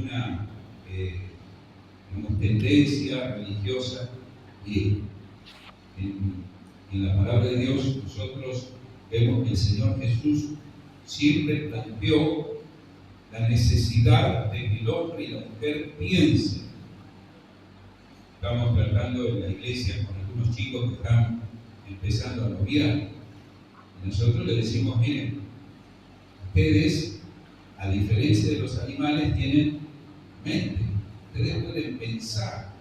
ninguna tendencia religiosa, y en la palabra de Dios nosotros vemos que el Señor Jesús siempre planteó la necesidad de que el hombre y la mujer piensen. Estamos tratando en la iglesia con algunos chicos que están empezando a noviar, y nosotros les decimos: miren, ustedes, a diferencia de los animales, tienen mente. Ustedes pueden pensar: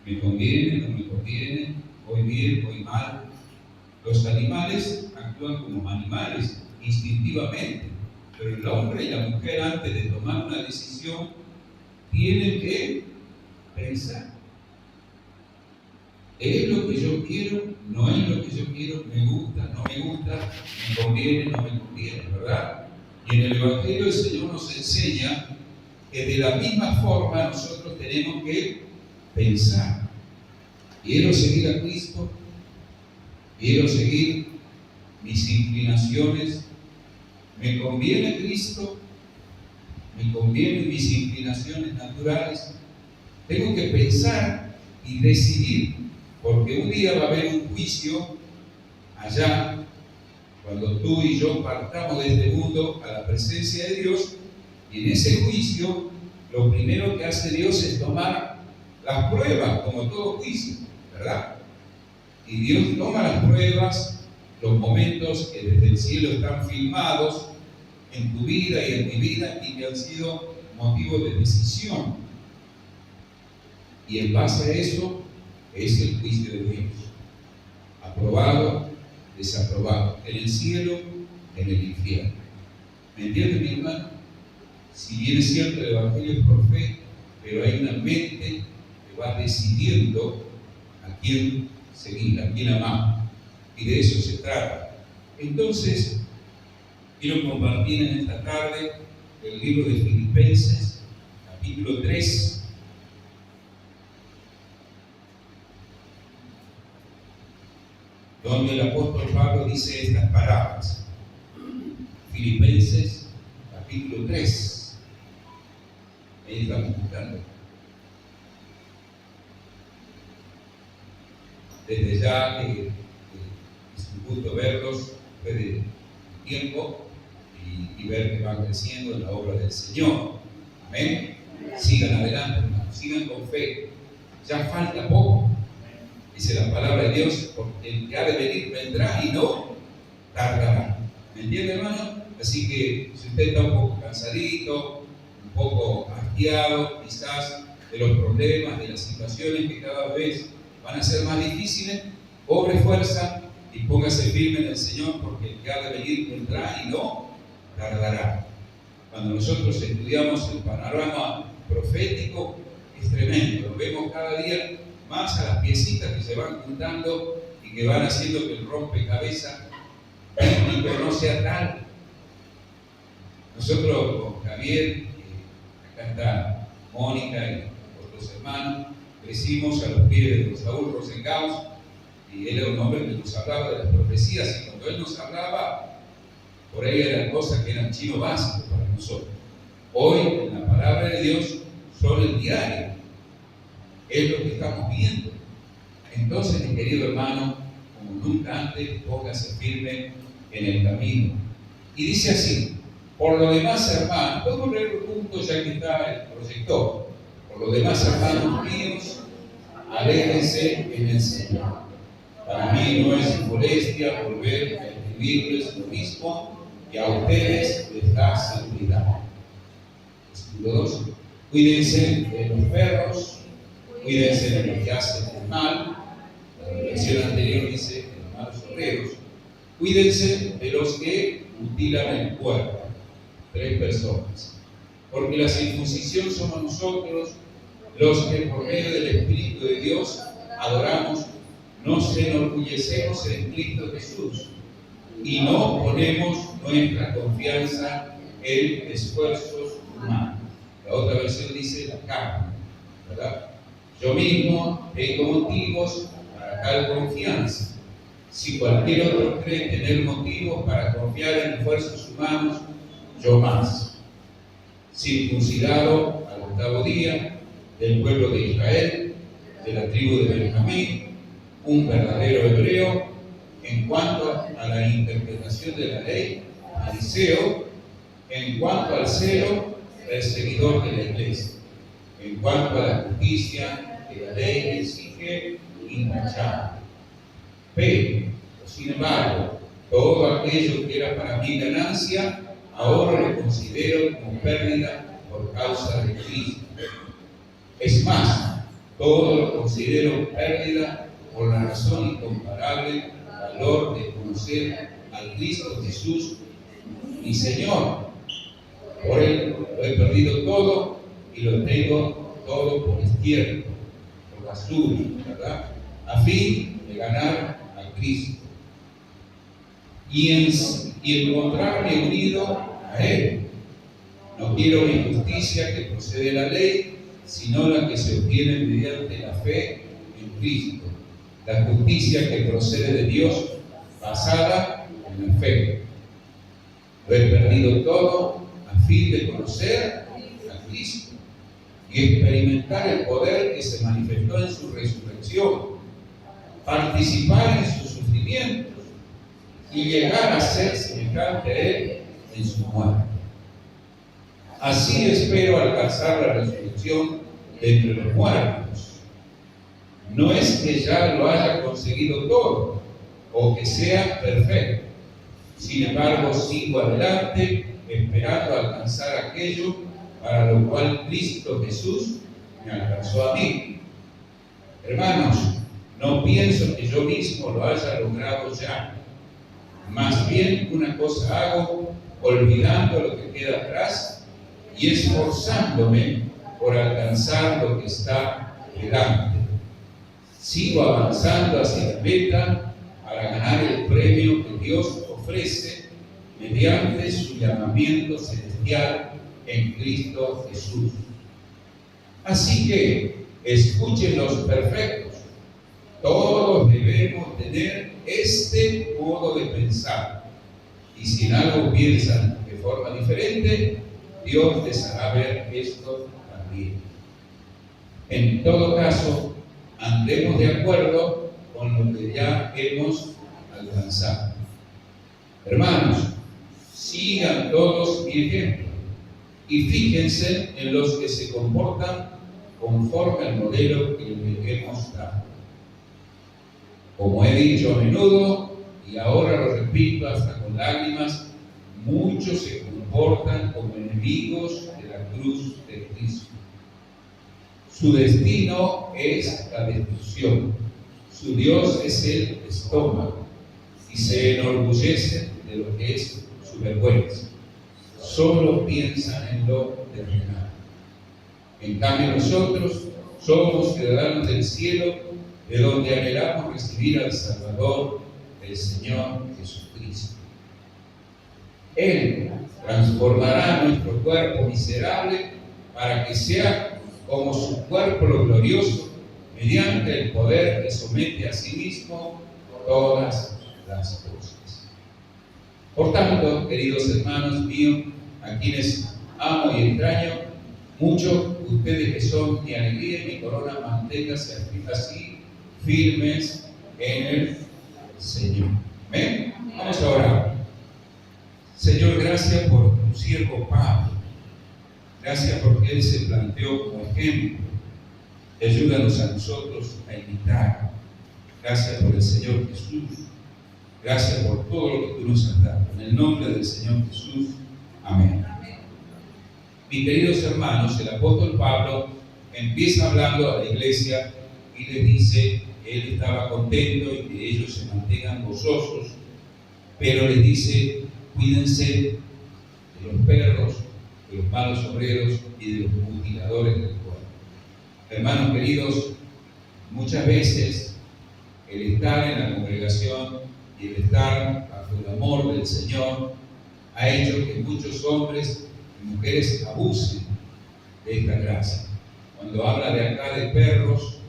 me conviene, no me conviene, voy bien, voy mal. Los animales actúan como animales, instintivamente, pero el hombre y la mujer, antes de tomar una decisión, tienen que pensar. ¿Es lo que yo quiero? ¿No es lo que yo quiero? ¿Me gusta? ¿No me gusta? ¿Me conviene? ¿No me conviene? ¿Verdad? Y en el Evangelio el Señor nos enseña que de la misma forma nosotros tenemos que pensar. Quiero seguir a Cristo, quiero seguir mis inclinaciones, me conviene Cristo, me convienen mis inclinaciones naturales. Tengo que pensar y decidir, porque un día va a haber un juicio allá, cuando tú y yo partamos de este mundo a la presencia de Dios, y en ese juicio lo primero que hace Dios es tomar las pruebas, como todo juicio, ¿verdad? Y Dios toma las pruebas, los momentos que desde el cielo están filmados en tu vida y en mi vida, y que han sido motivo de decisión. Y en base a eso es el juicio de Dios: aprobado, desaprobado, en el cielo, en el infierno. ¿Me entiende, mi hermano? Si bien es cierto, el Evangelio es por fe, pero hay una mente que va decidiendo a quién seguir, a quién amar, y de eso se trata. Entonces, quiero compartir en esta tarde el libro de Filipenses, capítulo 3, donde el apóstol Pablo dice estas palabras. Filipenses, capítulo 3. Ahí estamos buscando. Desde ya es un gusto verlos después de tiempo y ver que van creciendo en la obra del Señor. Amén. Sigan adelante, hermanos, sigan con fe. Ya falta poco. Dice la palabra de Dios: porque el que ha de venir vendrá y no tardará. ¿Me entiende, hermano? Así que si usted está un poco cansadito, un poco hastiado quizás de los problemas, de las situaciones que cada vez van a ser más difíciles, cobre fuerza y póngase firme en el Señor, porque el que ha de venir vendrá y no tardará. Cuando nosotros estudiamos el panorama profético, es tremendo. Lo vemos cada día más a las piecitas que se van juntando y que van haciendo que el rompecabezas bíblico no sea tal. Nosotros con Javier, acá está Mónica y otros hermanos, crecimos a los pies de don Saúl Rosengaus, y él era un hombre que nos hablaba de las profecías, y cuando él nos hablaba, por ahí eran cosas que eran chino básico para nosotros. Hoy, en la palabra de Dios, son el diario, es lo que estamos viendo. Entonces, mi querido hermano, como nunca antes, póngase firme en el camino. Y dice así: por lo demás, hermanos, podemos leerlo juntos ya que está el proyector. Por lo demás, hermanos míos, alégrense en el Señor. Para mí no es molestia volver a escribirles lo mismo, que a ustedes les da seguridad. Versículo 2. Cuídense de los perros, cuídense de los que hacen el mal. La versión anterior dice de los malos obreros. Cuídense de los que mutilan el cuerpo. 3 personas. Porque la circuncisión somos nosotros, los que por medio del Espíritu de Dios adoramos, nos enorgullecemos en Cristo Jesús y no ponemos nuestra confianza en esfuerzos humanos. La otra versión dice la carne, ¿verdad? Yo mismo tengo motivos para tal confianza. Si cualquier otro cree tener motivos para confiar en esfuerzos humanos, yo más. circuncidado al 8º día, del pueblo de Israel, de la tribu de Benjamín, un verdadero hebreo. En cuanto a la interpretación de la ley, fariseo. En cuanto al celo, perseguidor de la iglesia. En cuanto a la justicia que la ley exige, intachable. Pero, sin embargo, todo aquello que era para mí ganancia, ahora lo considero como pérdida por causa de Cristo. Es más, todo lo considero pérdida por la razón incomparable valor de conocer al Cristo Jesús, mi Señor. Por Él lo he perdido todo y lo tengo todo por izquierdo, por basura, ¿verdad? A fin de ganar a Cristo y encontrarme unido a Él. No quiero la injusticia que procede de la ley, sino la que se obtiene mediante la fe en Cristo. La justicia que procede de Dios, basada en la fe. Lo he perdido todo a fin de conocer a Cristo y experimentar el poder que se manifestó en su resurrección, participar en sus sufrimientos y llegar a ser semejante a Él en su muerte. Así espero alcanzar la resurrección de entre los muertos. No es que ya lo haya conseguido todo o que sea perfecto. Sin embargo, sigo adelante esperando alcanzar aquello para lo cual Cristo Jesús me alcanzó a mí. Hermanos, no pienso que yo mismo lo haya logrado ya. Más bien una cosa hago, olvidando lo que queda atrás y esforzándome por alcanzar lo que está delante. Sigo avanzando hacia la meta para ganar el premio que Dios ofrece mediante su llamamiento celestial en Cristo Jesús. Así que escuchen los perfectos. Todos debemos tener este modo de pensar. Y si en algo piensan de forma diferente, Dios les hará ver esto también. En todo caso, andemos de acuerdo con lo que ya hemos alcanzado. Hermanos, sigan todos mi ejemplo y fíjense en los que se comportan conforme al modelo que les hemos dado. Como he dicho a menudo, y ahora lo repito hasta con lágrimas, muchos se comportan como enemigos de la cruz de Cristo. Su destino es la destrucción. Su Dios es el estómago y se enorgullecen de lo que es su vergüenza. Solo piensan en lo terrenal. En cambio nosotros somos ciudadanos del cielo, de donde anhelamos recibir al Salvador, el Señor Jesucristo. Él transformará nuestro cuerpo miserable para que sea como su cuerpo glorioso, mediante el poder que somete a sí mismo todas las cosas. Por tanto, queridos hermanos míos, a quienes amo y extraño, muchos ustedes que son mi alegría y mi corona, manténganse así firmes en el Señor. ¿Ven? Vamos a orar. Señor, gracias por tu siervo Pablo. Gracias porque él se planteó como ejemplo. Ayúdanos a nosotros a imitar. Gracias por el Señor Jesús. Gracias por todo lo que tú nos has dado. En el nombre del Señor Jesús. Amén. Mis queridos hermanos, el apóstol Pablo empieza hablando a la iglesia y les dice que él estaba contento y que ellos se mantengan gozosos, pero les dice: cuídense de los perros, de los malos obreros y de los mutiladores del cuerpo. Hermanos queridos, muchas veces el estar en la congregación y el estar bajo el amor del Señor ha hecho que muchos hombres y mujeres abusen de esta gracia. Cuando habla de acá de perros,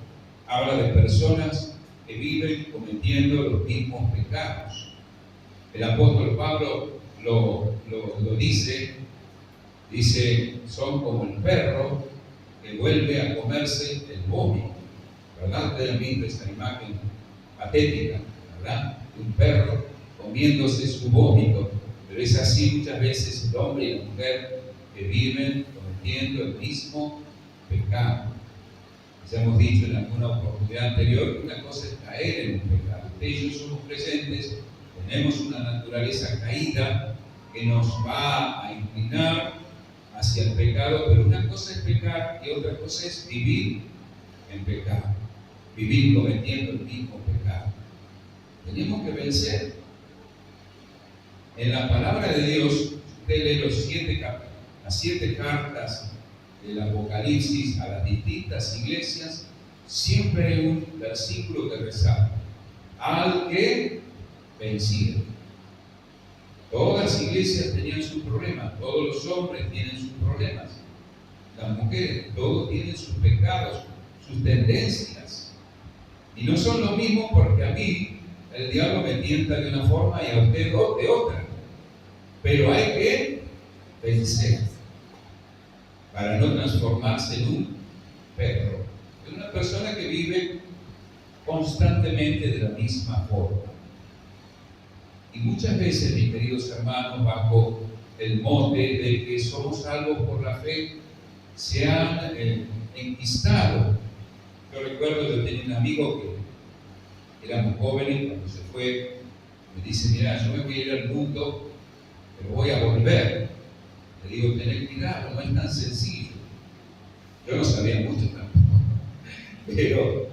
habla de personas que viven cometiendo los mismos pecados. El apóstol Pablo lo dice Dice, son como el perro que vuelve a comerse el vómito, ¿verdad? Ustedes han visto esa imagen patética, ¿verdad? Un perro comiéndose su vómito, pero es así muchas veces el hombre y la mujer que viven cometiendo el mismo pecado. Ya hemos dicho en alguna oportunidad anterior que una cosa es caer en un pecado. Ustedes y yo somos creyentes, tenemos una naturaleza caída que nos va a inclinar hacia el pecado, pero una cosa es pecar y otra cosa es vivir en pecado, vivir cometiendo el mismo pecado. Tenemos que vencer. En la palabra de Dios, usted lee las 7 cartas del Apocalipsis a las distintas iglesias, siempre hay un versículo que resalta: al que vencieron. Todas las iglesias tenían sus problemas, todos los hombres tienen sus problemas, las mujeres, todos tienen sus pecados, sus tendencias, y no son lo mismo, porque a mí el diablo me tienta de una forma y a usted de otra, pero hay que vencer para no transformarse en un perro, en una persona que vive constantemente de la misma forma. Y muchas veces, mis queridos hermanos, bajo el mote de que somos salvos por la fe, se han enquistado. Yo recuerdo, yo tenía un amigo que éramos jóvenes, cuando se fue, me dice: mira, yo me voy a ir al mundo, pero voy a volver. Le digo: tened cuidado, no es tan sencillo. Yo no sabía mucho tampoco, pero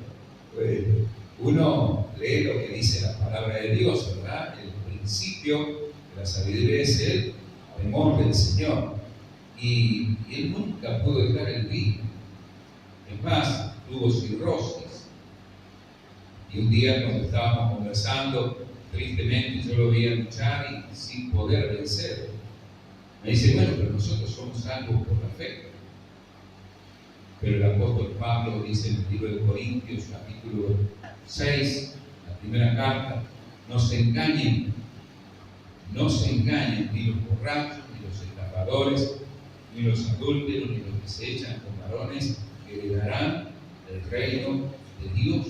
uno lee lo que dice la palabra de Dios, ¿verdad? El principio de la sabiduría es el temor del Señor. Y él nunca pudo dejar el vino. Es más, tuvo cirrosis. Y un día, cuando estábamos conversando, tristemente yo lo vi a luchar y sin poder vencer. Me dice: bueno, pero nosotros somos salvos por la fe. Pero el apóstol Pablo dice en el libro de Corintios, capítulo 6, la primera carta: no se engañen, ni los borrachos, ni los estafadores, ni los adúlteros, ni los que se echan con varones, que heredarán el reino de Dios.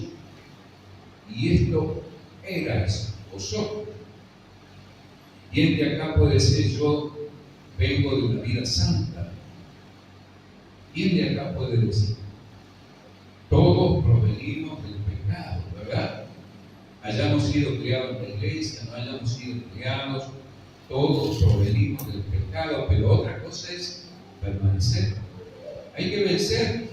Y esto eras vosotros. ¿Quién de acá puede decir: yo vengo de una vida santa? ¿Quién de acá puede decir? Todos provenimos del pecado, ¿verdad? Hayamos sido criados en la iglesia, no hayamos sido criados, todos provenimos del pecado, pero otra cosa es permanecer. Hay que vencer.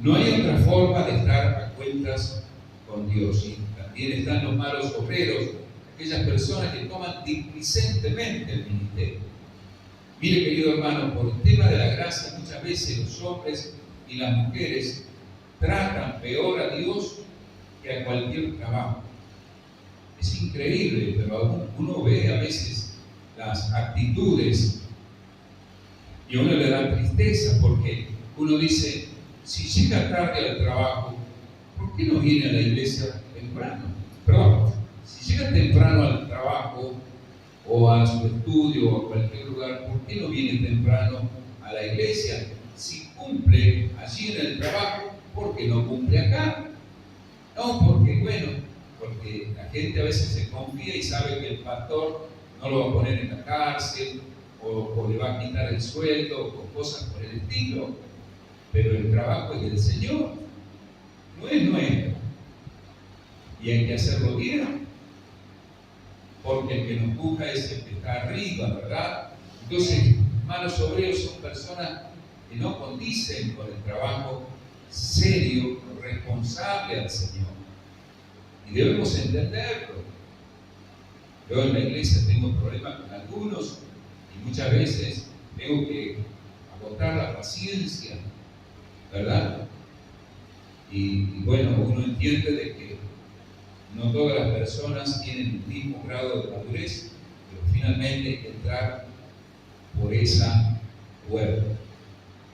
No hay otra forma de estar a cuentas con Dios. Y también están los malos obreros, aquellas personas que toman displicentemente el ministerio. Mire, querido hermano, por el tema de la gracia, muchas veces los hombres y las mujeres tratan peor a Dios que a cualquier trabajo. Es increíble, pero uno ve a veces las actitudes y a uno le da tristeza, porque uno dice: si llega tarde al trabajo, ¿por qué no viene a la iglesia temprano? Perdón, si llega temprano al trabajo o a su estudio o a cualquier lugar, ¿por qué no viene temprano a la iglesia? Si cumple allí en el trabajo, ¿por qué no cumple acá? No, porque la gente a veces se confía y sabe que el pastor no lo va a poner en la cárcel o le va a quitar el sueldo o cosas por el estilo. Pero el trabajo es del Señor, no es nuestro. Y hay que hacerlo bien, porque el que nos juzga es el que está arriba, ¿verdad? Entonces, malos obreros son personas que no condicen con el trabajo serio, responsable al Señor. Y debemos entenderlo. Yo en la iglesia tengo problemas con algunos y muchas veces tengo que agotar la paciencia, ¿verdad? Y bueno, uno entiende de que no todas las personas tienen el mismo grado de madurez, pero finalmente hay que entrar por esa puerta.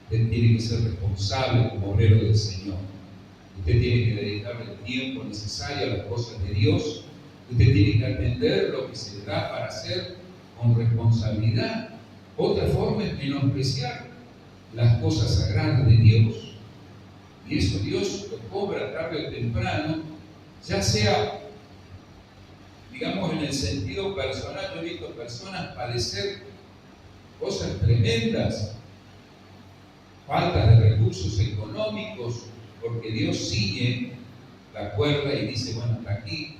Usted tiene que ser responsable como obrero del Señor. Usted tiene que dedicarle el tiempo necesario a las cosas de Dios. Usted tiene que atender lo que se le da para hacer con responsabilidad. Otra forma es menospreciar las cosas sagradas de Dios. Y eso Dios lo cobra tarde o temprano, ya sea, digamos, en el sentido personal. Yo he visto personas padecer cosas tremendas, falta de recursos económicos, porque Dios ciñe la cuerda y dice, bueno, hasta aquí,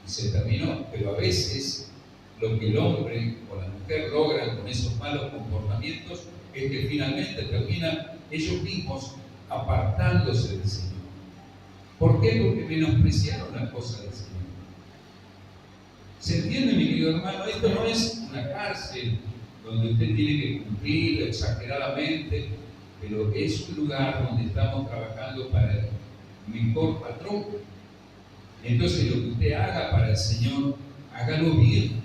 y se terminó. Pero a veces lo que el hombre o la mujer logran con esos malos comportamientos es que finalmente terminan ellos mismos apartándose del Señor. ¿Por qué? Porque menospreciaron las cosas del Señor. ¿Se entiende, mi querido hermano? Esto no es una cárcel donde usted tiene que cumplir exageradamente, pero es un lugar donde estamos trabajando para el mejor patrón. Entonces, lo que usted haga para el Señor, hágalo bien,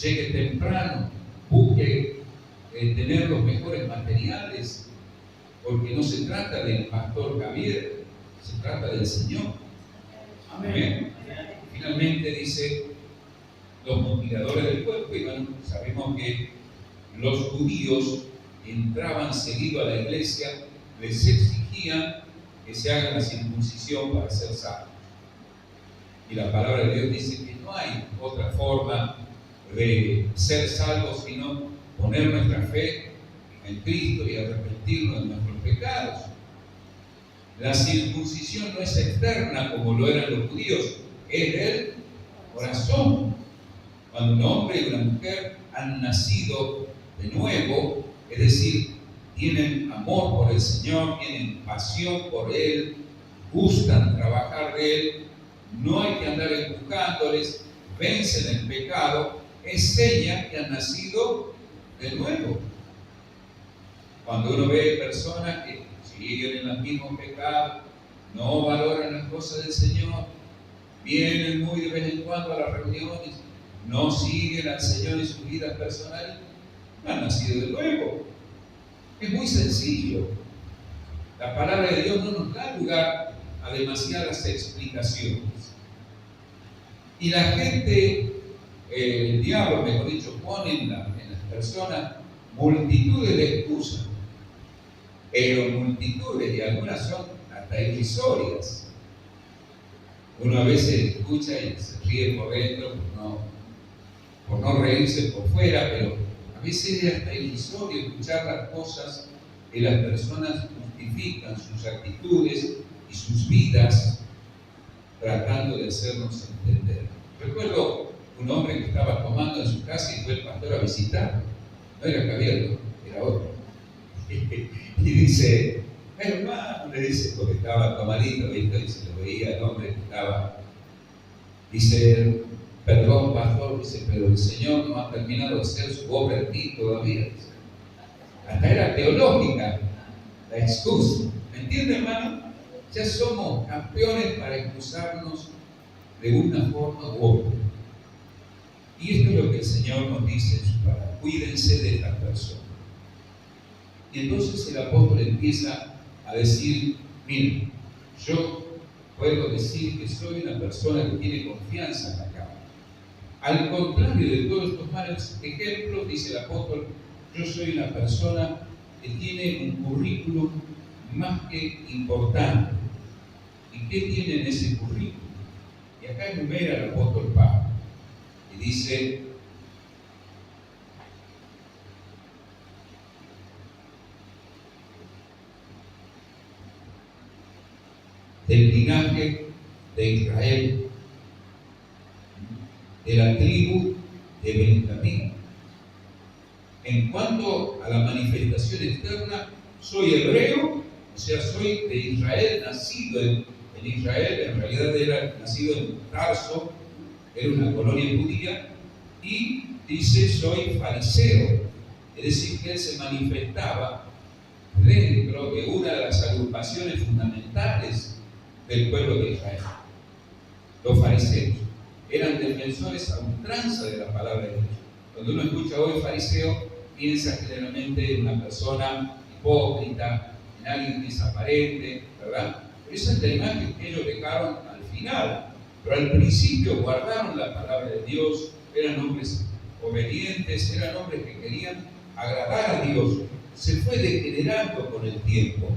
llegue temprano, busque tener los mejores materiales, porque no se trata del pastor Javier, se trata del Señor. Amén. Finalmente dice, los mutiladores del cuerpo, y bueno, sabemos que los judíos entraban seguido a la iglesia, les exigían que se haga la circuncisión para ser salvos. Y la palabra de Dios dice que no hay otra forma de ser salvos sino poner nuestra fe en Cristo y arrepentirnos de nuestros pecados. La circuncisión no es externa como lo eran los judíos, es del corazón. Cuando un hombre y una mujer han nacido de nuevo, es decir, tienen amor por el Señor, tienen pasión por Él, gustan trabajar de Él, no hay que andar empujándoles, vencen el pecado, es seña que han nacido de nuevo. Cuando uno ve personas que siguen en los mismos pecados, no valoran las cosas del Señor, vienen muy de vez en cuando a las reuniones, no siguen al Señor en sus vidas personales, no han nacido de nuevo. Es muy sencillo. La palabra de Dios no nos da lugar a demasiadas explicaciones. Y la gente, el diablo, mejor dicho, pone en las personas multitudes de excusas, pero multitudes, y algunas son hasta irrisorias. Uno a veces escucha y se ríe por dentro por no reírse por fuera, pero a veces es hasta irrisorio escuchar las cosas que las personas justifican, sus actitudes y sus vidas, tratando de hacernos entender. Recuerdo un hombre que estaba tomando en su casa y fue el pastor a visitarlo. No era Javier, era otro. Y dice, hermano, le dice, porque estaba tomadito, ¿viste? Y se lo veía el hombre que estaba. Dice, perdón, pastor, dice, pero el Señor no ha terminado de hacer su obra en ti todavía. Dice. Hasta era teológica la excusa. ¿Me entiende, hermano? Ya somos campeones para excusarnos de una forma u otra. Y esto es lo que el Señor nos dice en su palabra. Cuídense de estas personas. Y entonces el apóstol empieza a decir, miren, yo puedo decir que soy una persona que tiene confianza en la cámara. Al contrario de todos estos malos ejemplos, dice el apóstol, yo soy una persona que tiene un currículum más que importante. ¿Y qué tiene en ese currículum? Y acá enumera el apóstol Pablo y dice, del linaje de Israel, de la tribu de Benjamín. En cuanto a la manifestación externa, soy hebreo, o sea, soy de Israel, nacido en Israel, en realidad era nacido en Tarso, era una colonia judía, y dice, soy fariseo, es decir, que él se manifestaba dentro de una de las agrupaciones fundamentales del pueblo de Israel. Los fariseos eran defensores a ultranza de la palabra de Dios. Cuando uno escucha hoy fariseo, piensa generalmente en una persona hipócrita, en alguien que es aparente, ¿verdad? Pero esa es la imagen que ellos dejaron al final. Pero al principio guardaron la palabra de Dios, eran hombres obedientes, eran hombres que querían agradar a Dios se fue degenerando con el tiempo.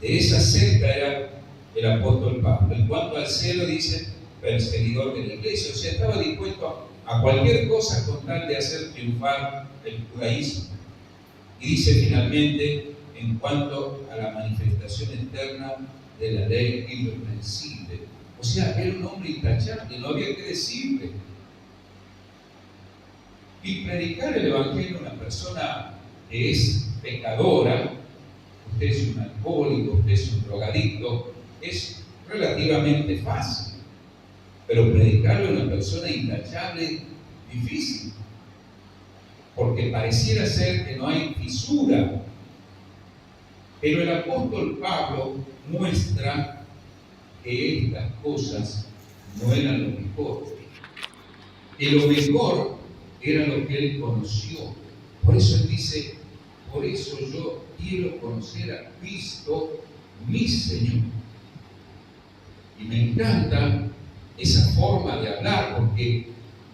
De esa secta era el apóstol Pablo. En cuanto al celo, dice, perseguidor de la iglesia. O sea, estaba dispuesto a cualquier cosa con tal de hacer triunfar el judaísmo. Y dice finalmente, en cuanto a la manifestación externa de la ley irreprensible. O sea, era un hombre intachable, no había que decirle. Y predicar el Evangelio a una persona que es pecadora, usted es un alcohólico, usted es un drogadicto, es relativamente fácil. Pero predicarle a una persona intachable, difícil. Porque pareciera ser que no hay fisura. Pero el apóstol Pablo muestra que estas cosas no eran lo mejor. Que lo mejor era lo que él conoció. Por eso él dice, por eso yo quiero conocer a Cristo, mi Señor. Y me encanta esa forma de hablar, porque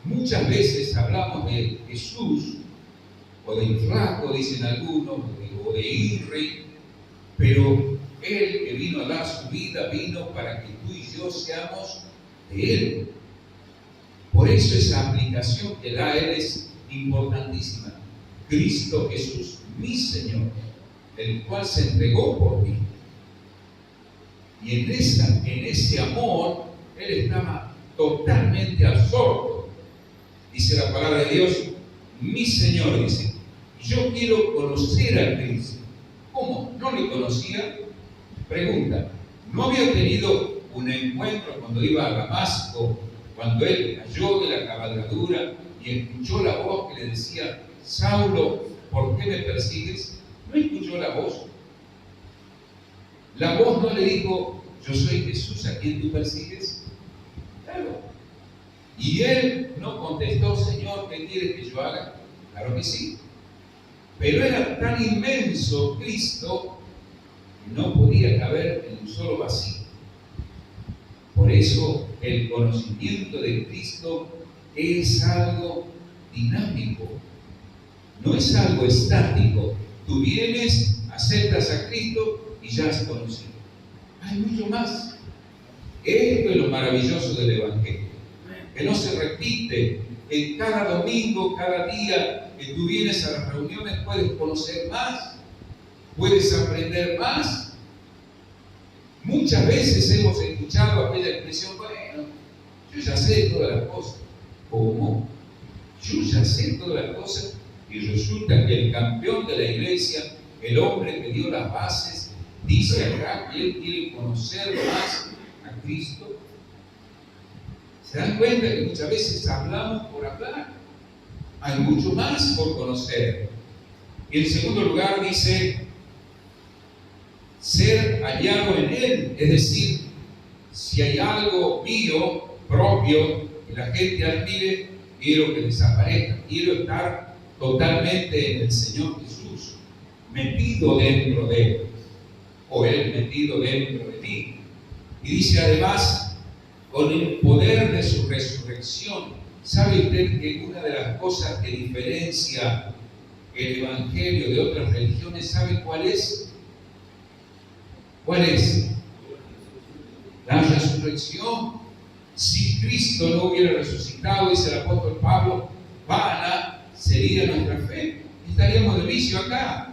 muchas veces hablamos de Jesús, o del flaco, dicen algunos, o de Irri, pero Él que vino a dar su vida, vino para que tú y yo seamos de Él. Por eso esa aplicación que da Él es importantísima. Cristo Jesús, mi Señor, el cual se entregó por mí. Y en ese amor, Él estaba totalmente absorto. Dice la palabra de Dios, mi Señor, dice, yo quiero conocer a Cristo. ¿Cómo? ¿No le conocía? Pregunta, ¿no había tenido un encuentro cuando iba a Damasco, cuando él cayó de la cabalgadura y escuchó la voz que le decía, Saulo, ¿por qué me persigues? ¿No escuchó la voz? La voz no le dijo, yo soy Jesús, ¿a quién tú persigues? Claro. Y él no contestó, Señor, ¿qué quieres que yo haga? Claro que sí. Pero era tan inmenso Cristo que no podía caber en un solo vacío. Por eso el conocimiento de Cristo es algo dinámico, no es algo estático. Tú vienes, aceptas a Cristo y ya has conocido. Hay mucho más. Esto es lo maravilloso del Evangelio, que no se repite. En cada domingo, cada día que tú vienes a las reuniones puedes conocer más, puedes aprender más. Muchas veces hemos escuchado aquella expresión, bueno, yo ya sé todas las cosas. ¿Cómo? Yo ya sé todas las cosas, y resulta que el campeón de la iglesia, el hombre que dio las bases, dice acá que él quiere conocer más a Cristo. ¿Se dan cuenta que muchas veces hablamos por hablar? Hay mucho más por conocer. Y en segundo lugar dice, ser hallado en Él. Es decir, si hay algo mío, propio, que la gente admire, quiero que desaparezca. Quiero estar totalmente en el Señor Jesús, metido dentro de Él, o Él metido dentro de mí. Y dice además, con el poder de su resurrección. ¿Sabe usted que una de las cosas que diferencia el Evangelio de otras religiones, ¿sabe cuál es? ¿Cuál es? La resurrección. Si Cristo no hubiera resucitado, dice el apóstol Pablo, vana sería nuestra fe. Estaríamos de vicio acá,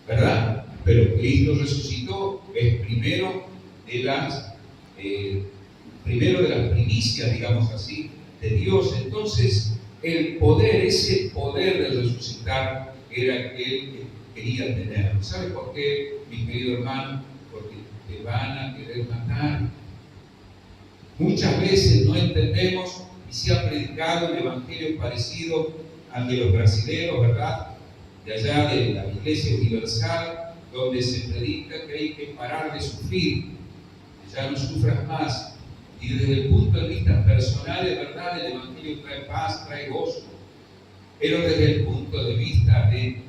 ¿verdad? Pero Cristo resucitó, es primero de las primicias, digamos así, de Dios. Entonces, el poder, ese poder de resucitar, era aquel que quería tener. ¿Sabe por qué, mi querido hermano? Porque te van a querer matar. Muchas veces no entendemos, y se ha predicado el evangelio parecido al de los brasileños, ¿verdad? De allá de la Iglesia Universal, donde se predica que hay que parar de sufrir, que ya no sufras más. Y desde el punto de vista personal, es verdad, el Evangelio trae paz, trae gozo. Pero desde el punto de vista de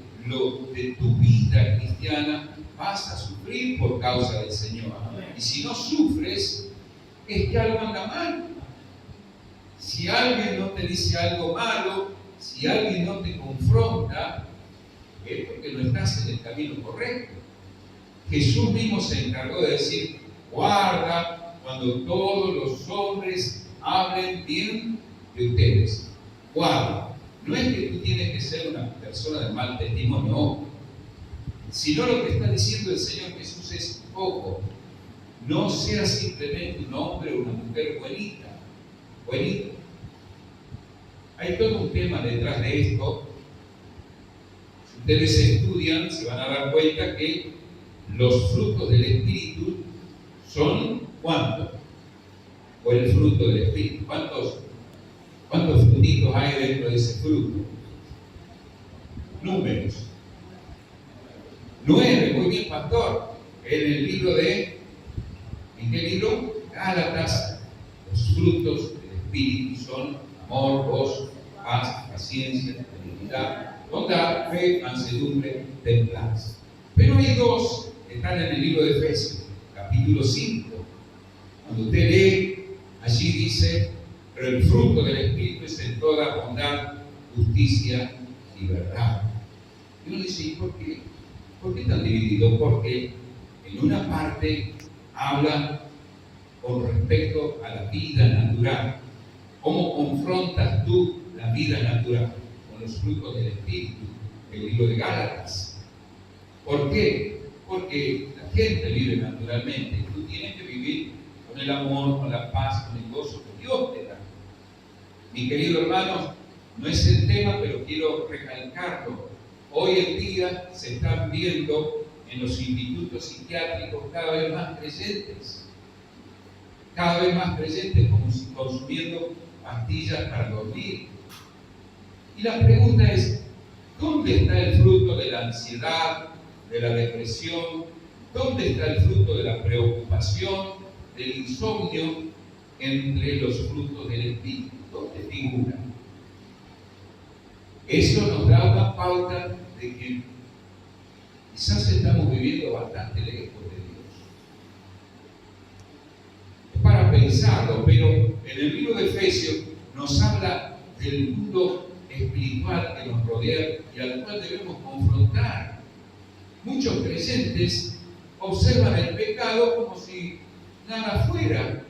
tu vida cristiana, vas a sufrir por causa del Señor. Y si no sufres, es que algo anda mal. Si alguien no te dice algo malo, si alguien no te confronta, es porque no estás en el camino correcto. Jesús mismo se encargó de decir, guarda cuando todos los hombres hablen bien de ustedes. Guarda. No es que tú tienes que ser una persona de mal testimonio, no. Sino lo que está diciendo el Señor Jesús es poco. No seas simplemente un hombre o una mujer buenita. Hay todo un tema detrás de esto. Si ustedes estudian, se van a dar cuenta que los frutos del Espíritu son ¿cuántos? O el fruto del Espíritu. ¿Cuántos frutitos hay dentro de ese fruto? Números. 9, muy bien, pastor. En el libro ¿en qué libro? Gálatas. Los frutos del Espíritu son amor, gozo, paz, paciencia, benignidad, bondad, fe, mansedumbre, templanza. Pero hay dos que están en el libro de Efesios, capítulo 5. Cuando usted lee, allí dice, pero el fruto del Espíritu es en toda bondad, justicia y verdad. Y uno dice, ¿por qué? ¿Por qué están divididos? Porque en una parte habla con respecto a la vida natural. ¿Cómo confrontas tú la vida natural con los frutos del Espíritu? El libro de Gálatas. ¿Por qué? Porque la gente vive naturalmente. Tú tienes que vivir con el amor, con la paz, con el gozo que Dios te da. Mi querido hermano, no es el tema, pero quiero recalcarlo. Hoy en día se están viendo en los institutos psiquiátricos cada vez más creyentes como consumiendo pastillas para dormir. Y la pregunta es, ¿dónde está el fruto de la ansiedad, de la depresión? ¿Dónde está el fruto de la preocupación, del insomnio entre los frutos del Espíritu? ¿Dónde figura? Eso nos da una pauta de que quizás estamos viviendo bastante lejos de Dios. Es para pensarlo, pero en el libro de Efesios nos habla del mundo espiritual que nos rodea y al cual debemos confrontar. Muchos creyentes observan el pecado como si nada fuera,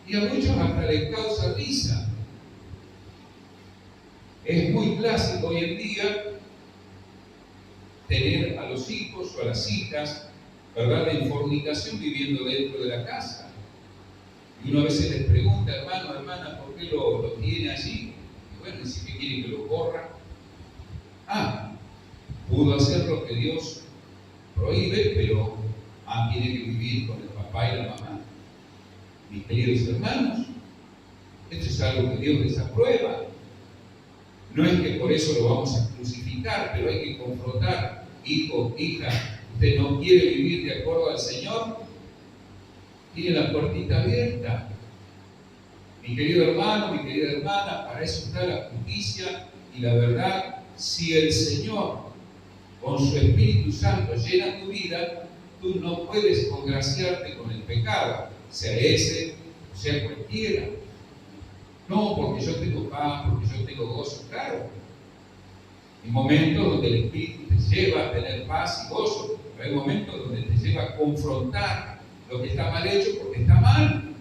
y a muchos hasta les causa risa. Es muy clásico hoy en día tener a los hijos o a las hijas, ¿verdad?, en fornicación viviendo dentro de la casa. Y uno a veces les pregunta, hermano, hermana, ¿por qué lo tiene allí? Y bueno, si que quiere que lo corra. Pudo hacer lo que Dios prohíbe, pero tiene que vivir con el papá y la mamá. Mis queridos hermanos, esto es algo que Dios desaprueba. No es que por eso lo vamos a crucificar, pero hay que confrontar. Hijo, hija, usted no quiere vivir de acuerdo al Señor, tiene la puertita abierta. Mi querido hermano, mi querida hermana, para eso está la justicia y la verdad. Si el Señor con su Espíritu Santo llena tu vida, tú no puedes congraciarte con el pecado, sea ese o sea cualquiera. No, porque yo tengo paz, porque yo tengo gozo, claro. Hay momentos donde el Espíritu te lleva a tener paz y gozo, pero hay momentos donde te lleva a confrontar lo que está mal hecho porque está mal.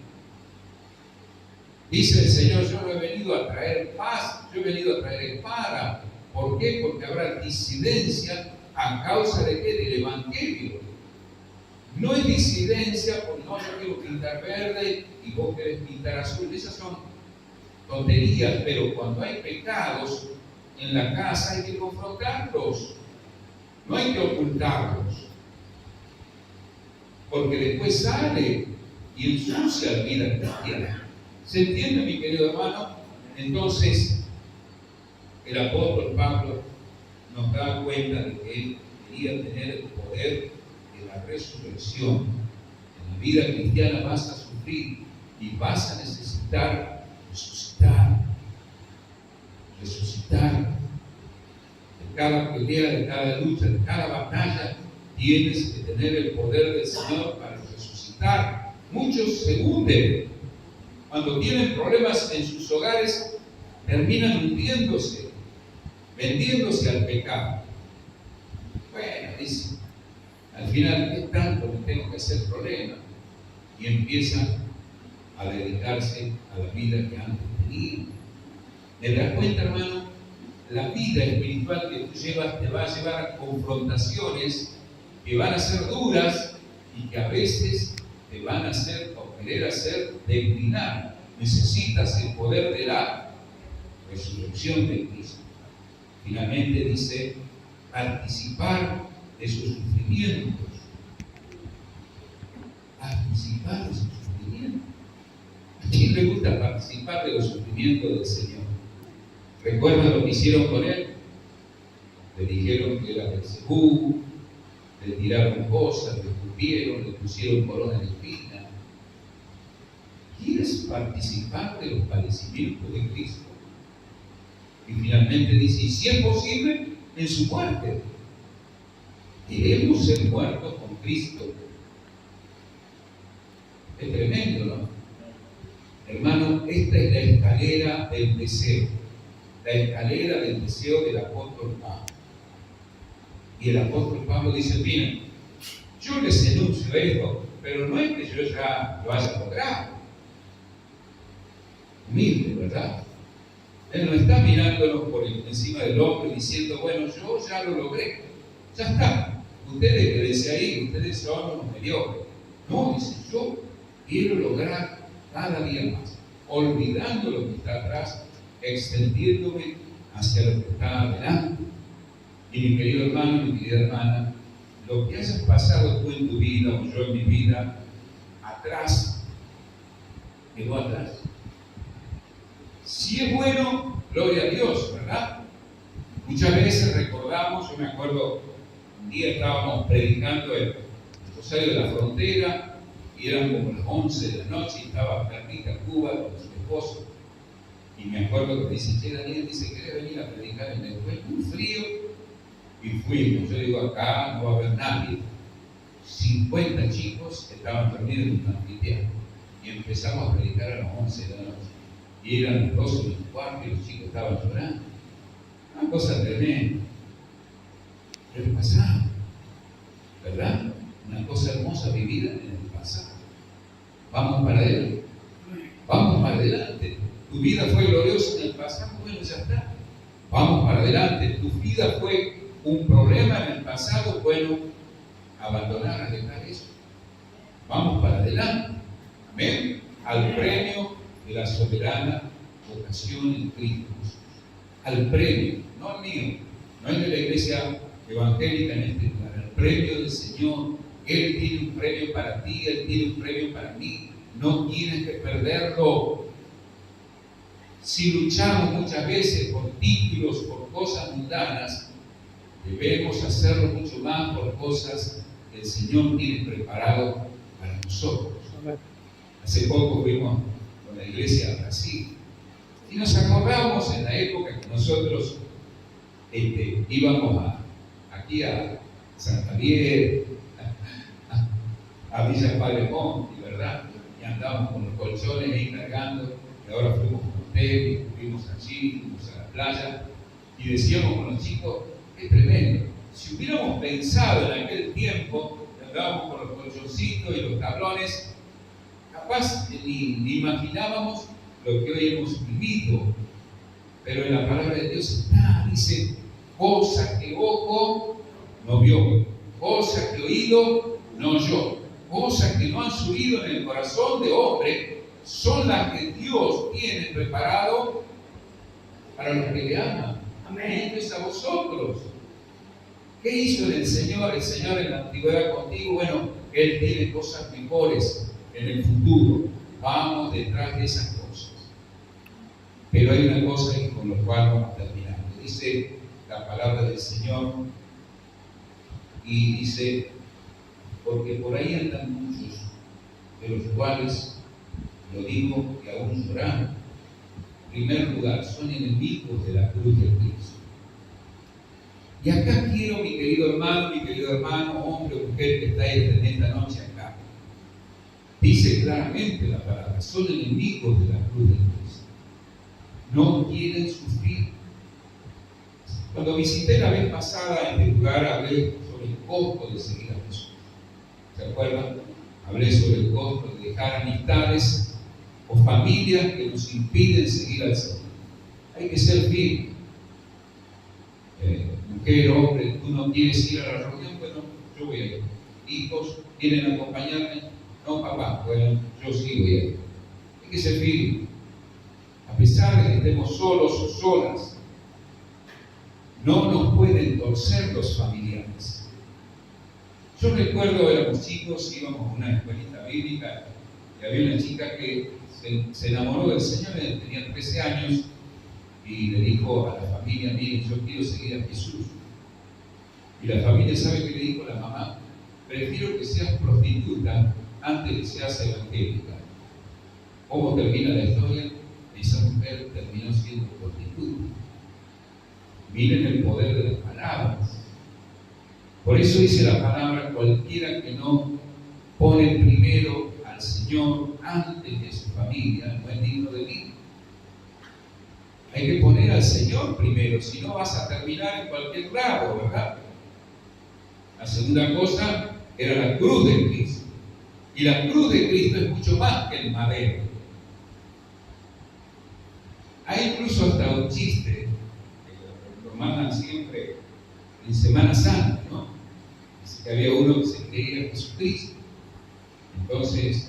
Dice el Señor, yo no he venido a traer paz, yo he venido a traer espada. ¿Por qué? Porque habrá disidencia a causa de qué? Del Evangelio. No es disidencia porque no, yo quiero pintar verde y vos querés pintar azul. Esas son tonterías, pero cuando hay pecados en la casa hay que confrontarlos, no hay que ocultarlos, porque después sale y ensucia la vida cristiana. ¿Se entiende, mi querido hermano? Entonces, el apóstol Pablo nos da cuenta de que él quería tener el poder de la resurrección. En la vida cristiana vas a sufrir y vas a necesitar resucitar. De cada pelea, de cada lucha, de cada batalla, tienes que tener el poder del Señor para resucitar. Muchos se hunden. Cuando tienen problemas en sus hogares, terminan hundiéndose, vendiéndose al pecado. Bueno, dice, al final, ¿qué tanto me tengo que hacer problema? Y empieza a dedicarse a la vida que antes tenía. ¿Te das cuenta, hermano? La vida espiritual que tú llevas te va a llevar a confrontaciones que van a ser duras y que a veces te van a hacer o querer hacer declinar. Necesitas el poder de la resurrección de Cristo. Finalmente dice, participar de sus sufrimientos. Participar de sus sufrimientos. ¿A quién le gusta participar de los sufrimientos del Señor? ¿Recuerdan lo que hicieron con él? Le dijeron que era Beelzebú, le tiraron cosas, le escupieron, le pusieron corona de espina. ¿Quieres participar de los padecimientos de Cristo? Y finalmente dice, y si es posible, en su muerte. Queremos ser muertos con Cristo. Es tremendo, ¿no? Hermano, esta es la escalera del deseo. La escalera del deseo del apóstol Pablo. Y el apóstol Pablo dice, miren, yo les enuncio esto, pero no es que yo ya lo haya logrado. Humilde, ¿verdad? Él no está mirándolo por encima del hombro y diciendo, bueno, yo ya lo logré. Ya está. Ustedes quédense ahí, ustedes son unos mediocres. No, dice, yo quiero lograr cada día más, olvidando lo que está atrás, extendiéndome hacia lo que está adelante. Y mi querido hermano y mi querida hermana, lo que hayas pasado tú en tu vida o yo en mi vida, atrás, quedó atrás. Si es bueno, gloria a Dios, ¿verdad? Muchas veces recordamos, yo me acuerdo, un día estábamos predicando el Rosario de la Frontera y eran como las 11 de la noche y estaba Carlita Cuba con su esposo. Y me acuerdo que dice, che, Daniel, dice, ¿querés venir a predicar en el pueblo? Muy frío. Y fuimos. Yo digo, acá no va a haber nadie. 50 chicos estaban reunidos en un anfiteatro. Y empezamos a predicar a las 11 de la noche. Y eran las 12 y cuarto y los chicos estaban llorando. Una cosa tremenda. Pero el pasado, ¿verdad? Una cosa hermosa vivida en el pasado. Vamos para adelante. Vamos para adelante. Tu vida fue gloriosa en el pasado, bueno, ya está. Vamos para adelante. Tu vida fue un problema en el pasado, bueno, abandonar, alejar eso. Vamos para adelante. Amén. Al premio de la soberana vocación en Cristo Jesús. Al premio, no al mío, no el de la iglesia evangélica en este lugar, al premio del Señor. Él tiene un premio para ti, Él tiene un premio para mí. No tienes que perderlo. Si luchamos muchas veces por títulos, por cosas mundanas, debemos hacerlo mucho más por cosas que el Señor tiene preparado para nosotros. Hace poco fuimos con la iglesia a Brasil y nos acordamos en la época que nosotros íbamos aquí a San Javier, a Villa Padre Monti, ¿verdad? Y andábamos con los colchones ahí cargando, y ahora fuimos con ustedes, fuimos allí, fuimos a la playa, y decíamos con los chicos, qué tremendo. Si hubiéramos pensado en aquel tiempo, andábamos con los colchoncitos y los tablones, capaz ni imaginábamos lo que hoy hemos vivido. Pero en la palabra de Dios está, dice, cosa que ojo no vio, cosa que oído no oyó, cosas que no han subido en el corazón de hombre, son las que Dios tiene preparado para los que le aman. Amén. Esto es a vosotros. ¿Qué hizo el Señor en la antigüedad contigo? Bueno, Él tiene cosas mejores en el futuro. Vamos detrás de esas cosas. Pero hay una cosa con la cual vamos a terminar. Dice la palabra del Señor y dice, porque por ahí andan muchos, de los cuales, lo digo que aún lloran, en primer lugar, son enemigos de la cruz de Cristo. Y acá quiero, mi querido hermano, hombre o mujer que está en esta noche acá, dice claramente la palabra, son enemigos de la cruz de Cristo. No quieren sufrir. Cuando visité la vez pasada en este lugar, hablé costo de seguir a Jesús. ¿Se acuerdan? Hablé sobre el costo de dejar amistades o familias que nos impiden seguir al Señor. Hay que ser firme. Mujer, hombre, tú no quieres ir a la reunión, bueno, yo voy a ir. Hijos, ¿quieren acompañarme? No, papá, bueno, yo sí voy a ir. Hay que ser firme. A pesar de que estemos solos o solas, no nos pueden torcer los familiares. Yo recuerdo, éramos chicos, íbamos a una escuelita bíblica y había una chica que se enamoró del Señor, tenía 13 años y le dijo a la familia: miren, yo quiero seguir a Jesús. Y la familia, ¿sabe qué le dijo la mamá? Prefiero que seas prostituta antes que seas evangélica. ¿Cómo termina la historia? Esa mujer terminó siendo prostituta. Miren el poder de las palabras. Por eso dice la palabra: cualquiera que no pone primero al Señor antes de su familia no es digno de mí. Hay que poner al Señor primero, si no vas a terminar en cualquier lado, ¿verdad? La segunda cosa era la cruz de Cristo. Y la cruz de Cristo es mucho más que el madero. Hay incluso hasta un chiste que lo mandan siempre en Semana Santa, ¿no? Dice que había uno que se creía en Jesucristo. Entonces,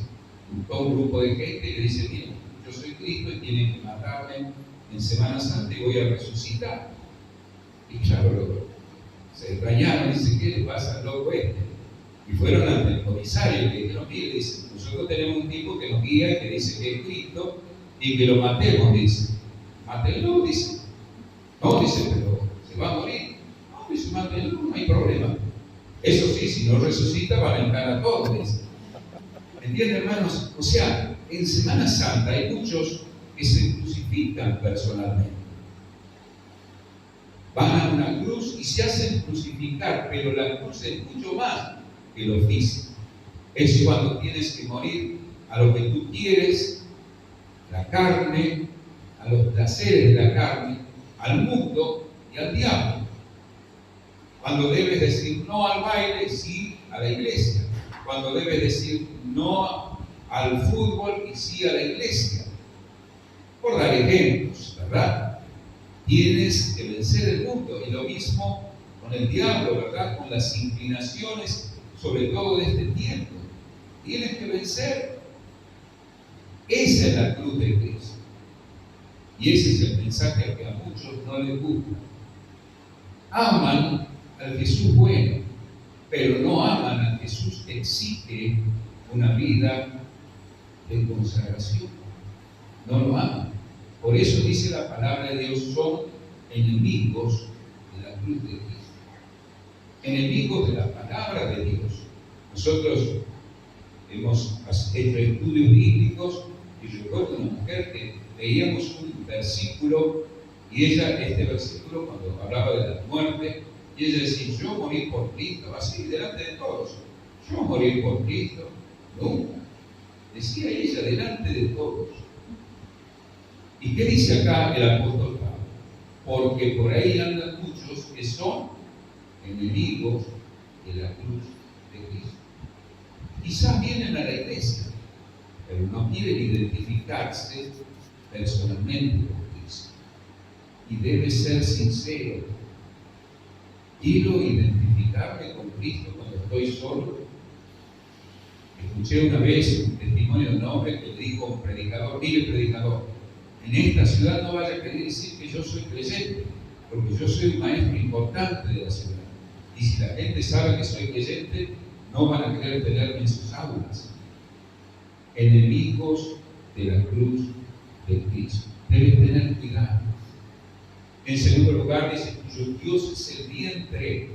juntó un grupo de gente y le dice: miren, yo soy Cristo y tienen que matarme en Semana Santa y voy a resucitar. Y claro, se extrañaron, dice: ¿qué le pasa al loco este? Y fueron ante el comisario y le dijeron: mire, dice, nosotros tenemos un tipo que nos guía y que dice que es Cristo y que lo matemos, dice. Mátenlo, dice. No, dice, pero se va a morir. No, dice, mátenlo, no hay problema. Eso sí, si no resucita van a entrar a todos, dice. ¿Entienden, hermanos? O sea, en Semana Santa hay muchos que se crucifican personalmente. Van a una cruz y se hacen crucificar, pero la cruz es mucho más que lo físico. Es cuando tienes que morir a lo que tú quieres, la carne, a los placeres de la carne, al mundo y al diablo. Cuando debes decir no al baile, sí a la iglesia. Cuando debes decir no al fútbol y sí a la iglesia. Por dar ejemplos, ¿verdad? Tienes que vencer el mundo, y lo mismo con el diablo, ¿verdad? Con las inclinaciones, sobre todo de este tiempo. Tienes que vencer. Esa es la cruz de Cristo. Y ese es el mensaje que a muchos no les gusta. Aman al Jesús bueno, pero no aman al Jesús que exige una vida de consagración. No lo aman. Por eso dice la palabra de Dios: son enemigos de la cruz de Cristo. Enemigos de la palabra de Dios. Nosotros hemos hecho estudios bíblicos y recuerdo una mujer que leíamos un versículo y este versículo cuando hablaba de la muerte, y ella decía: yo morir por Cristo, así delante de todos. Yo morir por Cristo, nunca. Decía ella delante de todos. ¿Y qué dice acá el apóstol Pablo? Porque por ahí andan muchos que son enemigos de la cruz de Cristo. Quizás vienen a la iglesia, pero no quieren identificarse personalmente con Cristo. Y debe ser sincero. Quiero identificarme con Cristo cuando estoy solo. Escuché una vez un testimonio de un hombre que le dijo a un predicador: mire, predicador, en esta ciudad no vaya a querer decir que yo soy creyente, porque yo soy un maestro importante de la ciudad. Y si la gente sabe que soy creyente, no van a querer tenerme en sus aulas. Enemigos de la cruz de Cristo. Deben tener cuidado. En segundo lugar, dice: cuyo Dios es el vientre.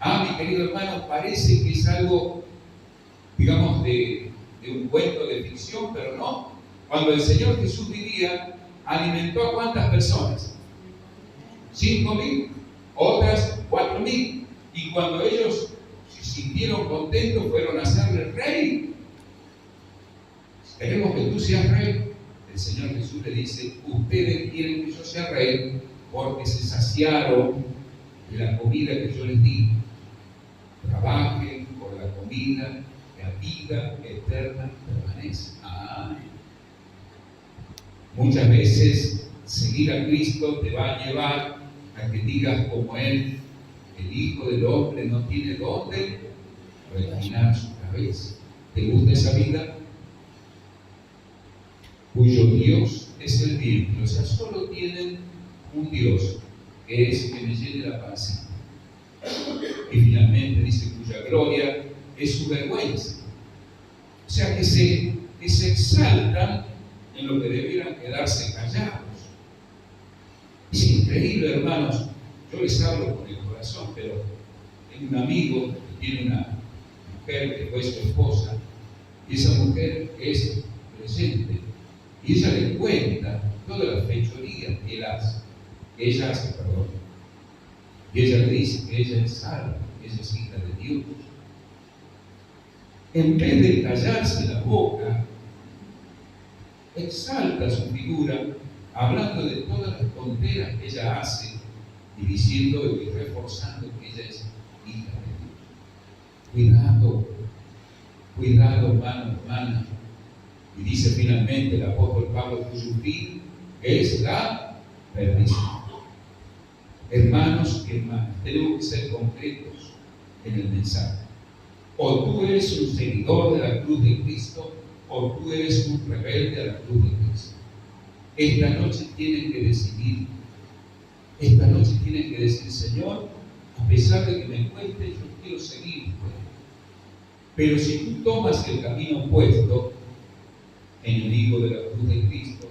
Mi querido hermano, parece que es algo, digamos, de un cuento de ficción, pero no. Cuando el Señor Jesús vivía, ¿alimentó a cuántas personas? 5.000, otras 4.000. Y cuando ellos se sintieron contentos, fueron a hacerle rey. Queremos que tú seas rey. El Señor Jesús le dice: ustedes quieren que yo sea rey porque se saciaron de la comida que yo les di. trabajen por la comida, la vida eterna permanece. Muchas veces seguir a Cristo te va a llevar a que digas como Él: el Hijo del Hombre no tiene dónde reclinar su cabeza. ¿Te gusta esa vida? Cuyo Dios es el vientre. O sea, solo tienen un Dios, que es que me llene la pancita. Y finalmente dice: cuya gloria es su vergüenza. O sea, que se exaltan en lo que debieran quedarse callados. Es increíble, hermanos. Yo les hablo con el corazón, pero tengo un amigo que tiene una mujer que fue su esposa, y esa mujer es creyente, y ella le cuenta todas las fechorías que ella hace, y ella le dice que ella es salva, que ella es hija de Dios. En vez de callarse la boca, exalta su figura, hablando de todas las tonteras que ella hace y diciendo y reforzando que ella es hija de Dios. Cuidado, hermano, hermana. Y dice finalmente el apóstol Pablo: cuyo fin es la perdición. Hermanos y hermanas, tenemos que ser concretos en el mensaje. O tú eres un seguidor de la cruz de Cristo, o tú eres un rebelde a la cruz de Cristo. Esta noche tienen que decidir. Esta noche tienen que decir: Señor, a pesar de que me cueste, yo quiero seguirte. Pero si tú tomas el camino opuesto, enemigo de la cruz de Cristo,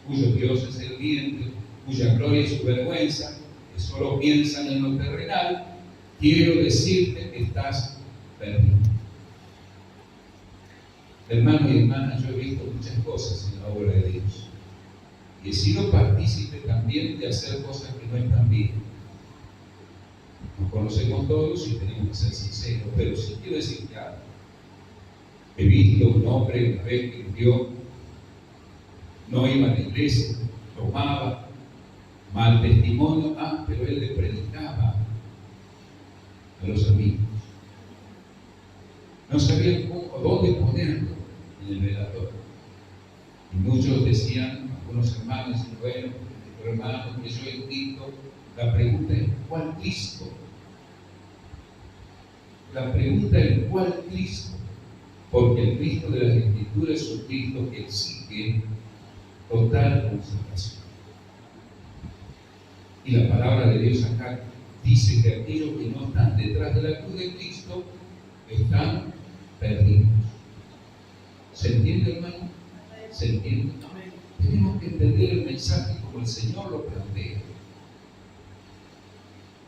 cuyo Dios es el vientre, cuya gloria es su vergüenza, que solo piensan en lo terrenal, quiero decirte que estás perdido. Hermano y hermana, yo he visto muchas cosas en la obra de Dios y he sido partícipe también de hacer cosas que no están bien. Nos conocemos todos y tenemos que ser sinceros, pero sí quiero decir que he visto un hombre una vez que murió, no iba a la iglesia, tomaba, mal testimonio, pero él le predicaba a los amigos. No sabían dónde ponerlo en el velatorio. Y muchos decían, algunos hermanos, bueno, pero hermano, que yo he Cristo. La pregunta es: ¿cuál Cristo? La pregunta es: ¿cuál Cristo? Porque el Cristo de las Escrituras es un Cristo que exige total consagración. Y la palabra de Dios acá dice que aquellos que no están detrás de la cruz de Cristo están perdidos. ¿Se entiende, hermano? ¿Se entiende? Tenemos que entender el mensaje como el Señor lo plantea.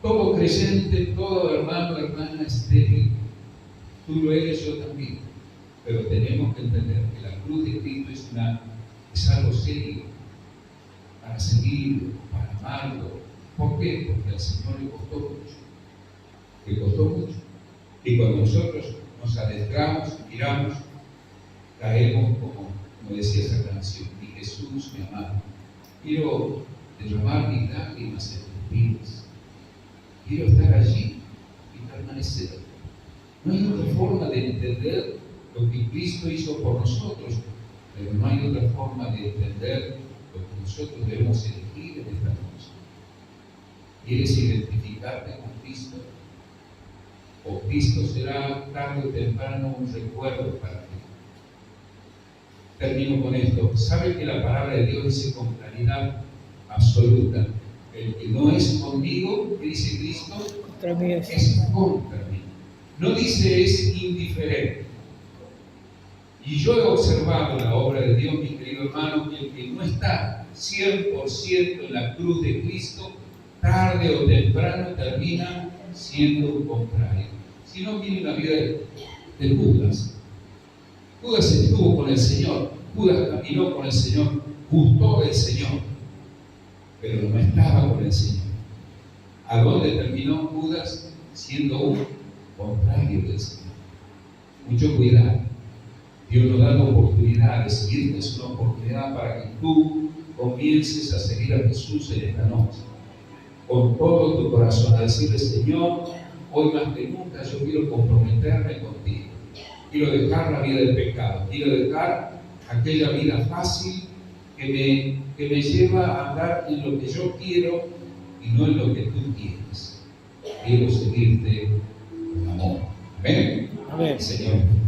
Todo creyente, todo hermano, hermana es débil. Tú lo eres, yo también. Pero tenemos que entender que la cruz de Cristo es algo serio para seguirlo, para amarlo. ¿Por qué? Porque al Señor le costó mucho. Le costó mucho. Y cuando nosotros nos adentramos y miramos, caemos como decía esa canción: mi Jesús, mi amado. Quiero derramar mis lágrimas en tus vidas. Quiero estar allí y permanecer. No hay otra forma de entender lo que Cristo hizo por nosotros, pero no hay otra forma de entender lo que nosotros debemos elegir en esta noche. ¿Quieres identificarte con Cristo? ¿O Cristo será tarde o temprano un recuerdo para ti? Termino con esto. ¿Sabe que la palabra de Dios dice con claridad absoluta: el que no es conmigo, ¿qué dice Cristo? Contra mí es contra mí. No dice es indiferente. Y yo he observado la obra de Dios, mi querido hermano, que el que no está 100% en la cruz de Cristo, tarde o temprano termina siendo un contrario. Si no, viene una vida de Judas. Judas estuvo con el Señor, Judas caminó con el Señor, gustó del Señor, pero no estaba con el Señor. ¿A dónde terminó Judas? Siendo un contrario del Señor. Mucho cuidado. Dios nos da la oportunidad de seguirte, es una oportunidad para que tú comiences a seguir a Jesús en esta noche. Con todo tu corazón, a decirle: Señor, hoy más que nunca yo quiero comprometerme contigo. Quiero dejar la vida del pecado, quiero dejar aquella vida fácil que me lleva a andar en lo que yo quiero y no en lo que tú quieres. Quiero seguirte con amor. Amén. Amén. Señor.